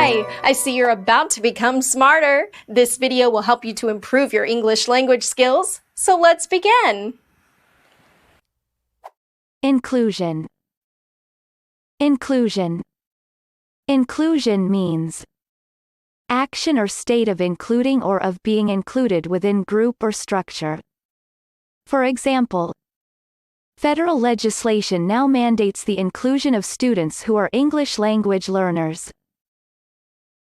Hi! I see you're about to become smarter. This video will help you to improve your English language skills. So let's begin. Inclusion. Inclusion. Inclusion means action or state of including or of being included within group or structure. For example, federal legislation now mandates the inclusion of students who are English language learners.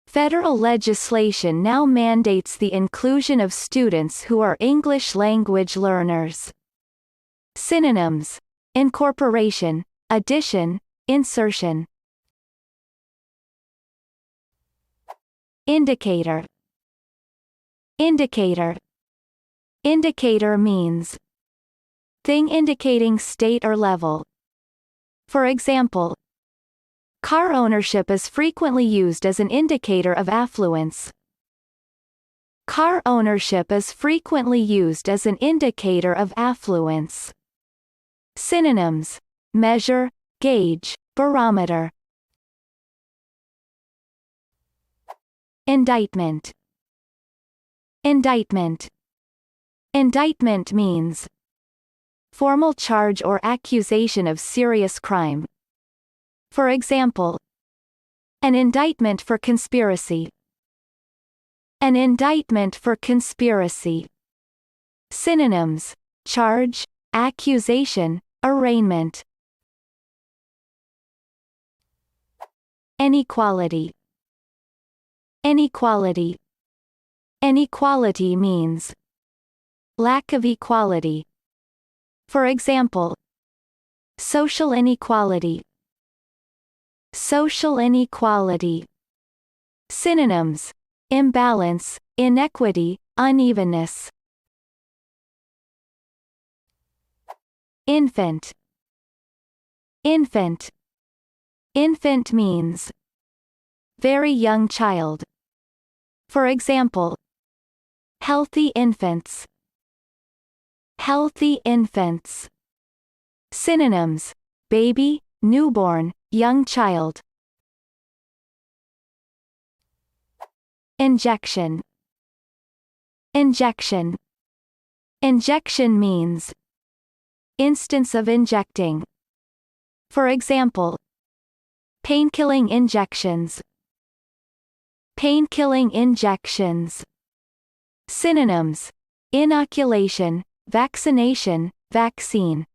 Federal legislation now mandates the inclusion of students who are English language learners. Synonyms: incorporation, addition, insertion. Indicator. Indicator. Indicator means thing indicating state or level. For example, car ownership is frequently used as an indicator of affluence. Car ownership is frequently used as an indicator of affluence. Synonyms: measure, gauge, barometer. Indictment. Indictment. Indictment means formal charge or accusation of serious crime. For example, an indictment for conspiracy. An indictment for conspiracy. Synonyms: charge, accusation, arraignment. Inequality. Inequality. Inequality means lack of equality. For example, social inequality. Social inequality. Synonyms: imbalance, inequity, unevenness. Infant. Infant. Infant means very young child. For example, healthy infants. Healthy infants. Synonyms: baby, newborn, young child. Injection. Injection. Injection means instance of injecting. For example, painkilling injections. Painkilling injections. Synonyms: inoculation, vaccination, vaccine.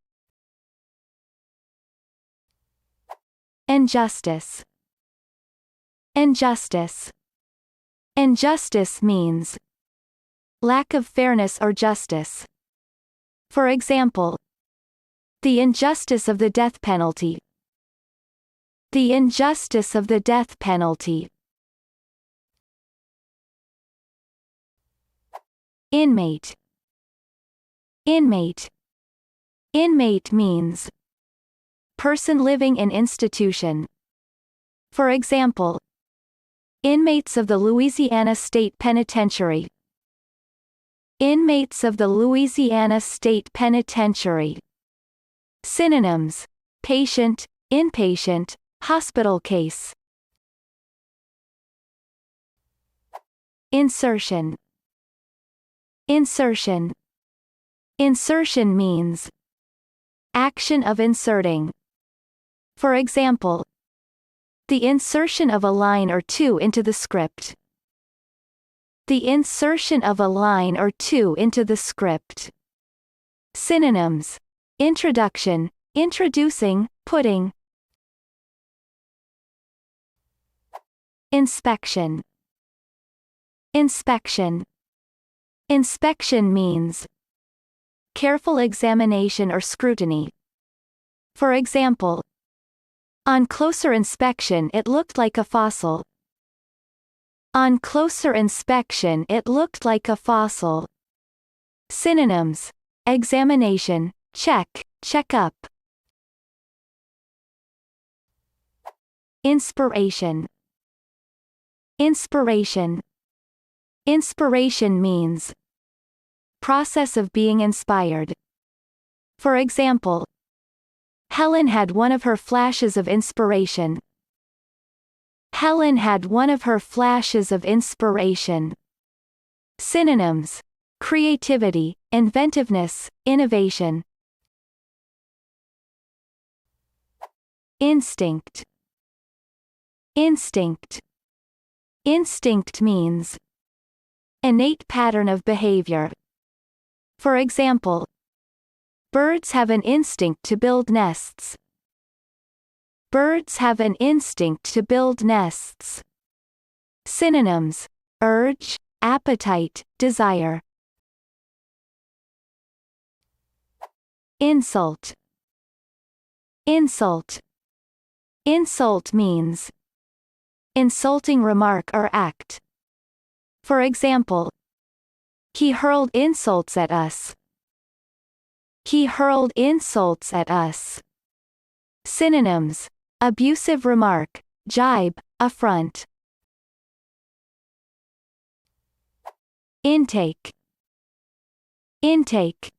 Injustice. Injustice. Injustice means lack of fairness or justice. For example, the injustice of the death penalty. The injustice of the death penalty. Inmate. Inmate. Inmate means person living in institution. For example, inmates of the Louisiana State Penitentiary. Inmates of the Louisiana State Penitentiary. Synonyms: patient, inpatient, hospital case. Insertion. Insertion. Insertion means action of inserting. For example, the insertion of a line or two into the script. The insertion of a line or two into the script. Synonyms: introduction, introducing, putting. Inspection. Inspection. Inspection means careful examination or scrutiny. For example, on closer inspection it looked like a fossil. On closer inspection it looked like a fossil. Synonyms: examination, check, check up. Inspiration. Inspiration. Inspiration means process of being inspired. For example, Helen had one of her flashes of inspiration. Helen had one of her flashes of inspiration. Synonyms: creativity, inventiveness, innovation. Instinct. Instinct. Instinct means innate pattern of behavior. For example, birds have an instinct to build nests. Birds have an instinct to build nests. Synonyms: urge, appetite, desire. Insult. Insult. Insult means insulting remark or act. For example, he hurled insults at us. He hurled insults at us. Synonyms: abusive remark, jibe, affront. Intake. Intake.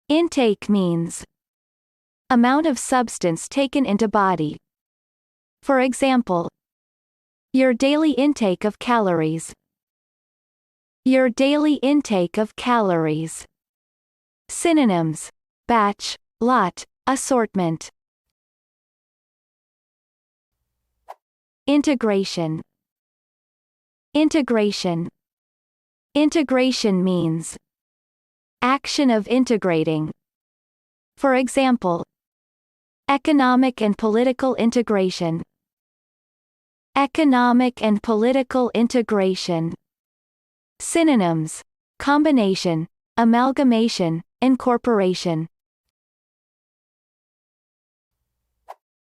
Intake means amount of substance taken into body. For example, your daily intake of calories. Your daily intake of calories. Synonyms: batch, lot, assortment. Integration. Integration. Integration means action of integrating. For example, economic and political integration. Economic and political integration. Synonyms: combination, amalgamation, incorporation.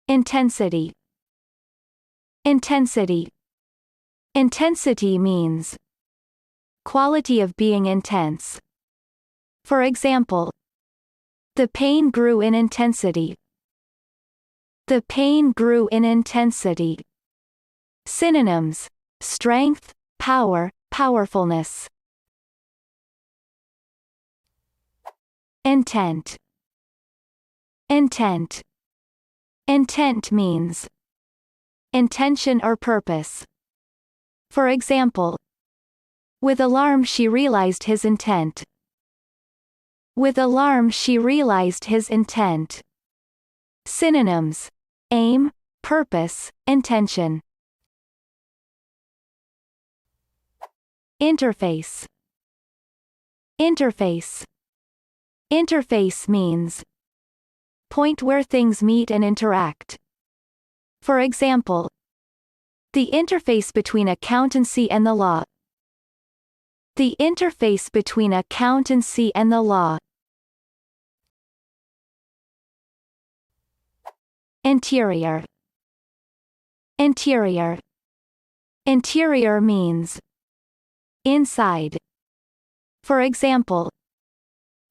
Intensity. Intensity. Intensity means quality of being intense. For example, the pain grew in intensity. The pain grew in intensity. Synonyms: strength, power, powerfulness. Intent. Intent. Intent means intention or purpose. For example, with alarm she realized his intent. With alarm she realized his intent. Synonyms: aim, purpose, intention. Interface. Interface. Interface means point where things meet and interact. For example, the interface between accountancy and the law. The interface between accountancy and the law. Interior. Interior. Interior means inside. For example,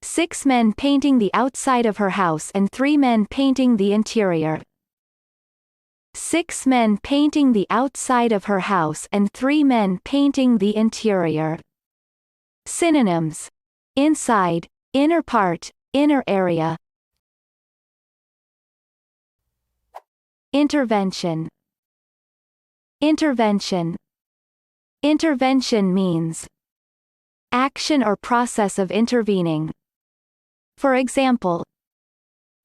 6 men painting the outside of her house and 3 men painting the interior. 6 men painting the outside of her house and 3 men painting the interior. Synonyms: inside, inner part, inner area. Intervention. Intervention. Intervention means action or process of intervening. For example,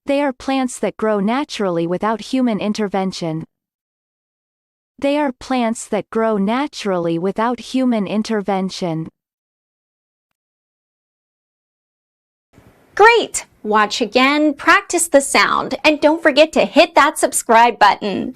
they are plants that grow naturally without human intervention. They are plants that grow naturally without human intervention. Great! Watch again, practice the sound, and don't forget to hit that subscribe button.